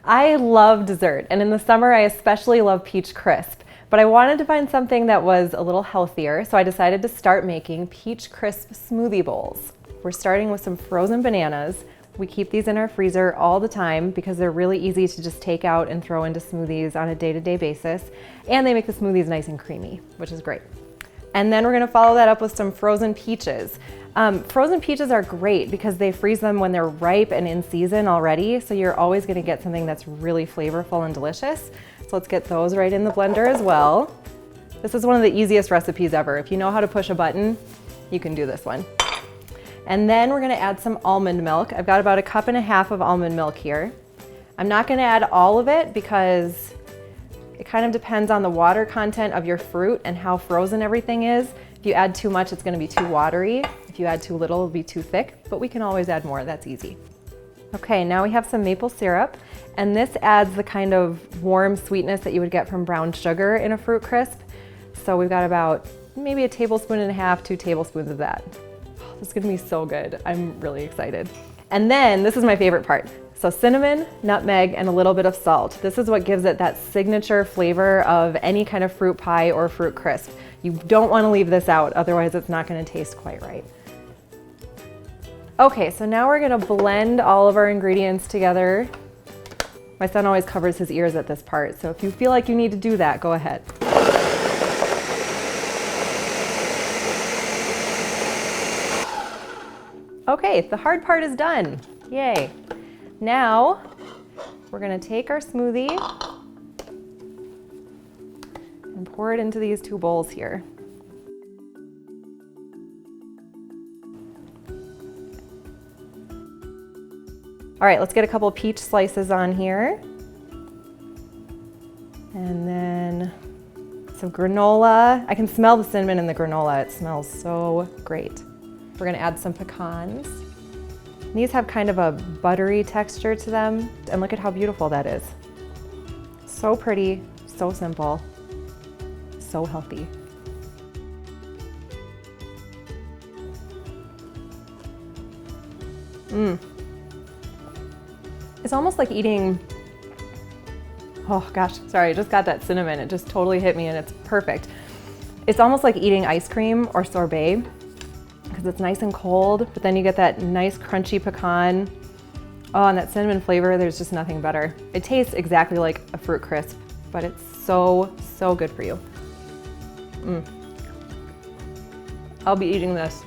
I love dessert, and in the summer I especially love peach crisp, but I wanted to find something that was a little healthier, so I decided to start making peach crisp smoothie bowls. We're starting with some frozen bananas. We keep these in our freezer all the time because they're really easy to just take out and throw into smoothies on a day-to-day basis, and they make the smoothies nice and creamy, which is great. And then we're gonna follow that up with some frozen peaches. Frozen peaches are great because they freeze them when they're ripe and in season already, so you're always gonna get something that's really flavorful and delicious. So let's get those right in the blender as well. This is one of the easiest recipes ever. If you know how to push a button, you can do this one. And then we're gonna add some almond milk. I've got about 1.5 cups of almond milk here. I'm not gonna add all of it because it kind of depends on the water content of your fruit and how frozen everything is. If you add too much, it's gonna be too watery. If you add too little, it'll be too thick, but we can always add more, that's easy. Okay, now we have some maple syrup, and this adds the kind of warm sweetness that you would get from brown sugar in a fruit crisp. So we've got about maybe 1.5 tablespoons, 2 tablespoons of that. Oh, this is gonna be so good. I'm really excited. And then, this is my favorite part. So cinnamon, nutmeg, and a little bit of salt. This is what gives it that signature flavor of any kind of fruit pie or fruit crisp. You don't want to leave this out, otherwise it's not going to taste quite right. Okay, so now we're going to blend all of our ingredients together. My son always covers his ears at this part, so if you feel like you need to do that, go ahead. Okay, the hard part is done. Yay. Now, we're gonna take our smoothie and pour it into these 2 bowls here. All right, let's get a couple peach slices on here. And then some granola. I can smell the cinnamon in the granola. It smells so great. We're gonna add some pecans. These have kind of a buttery texture to them, and look at how beautiful that is. So pretty, so simple, so healthy. It's almost like eating, oh gosh, sorry, I just got that cinnamon. It just totally hit me and it's perfect. It's almost like eating ice cream or sorbet, because it's nice and cold, but then you get that nice crunchy pecan. Oh, and that cinnamon flavor, there's just nothing better. It tastes exactly like a fruit crisp, but it's so, so good for you. I'll be eating this.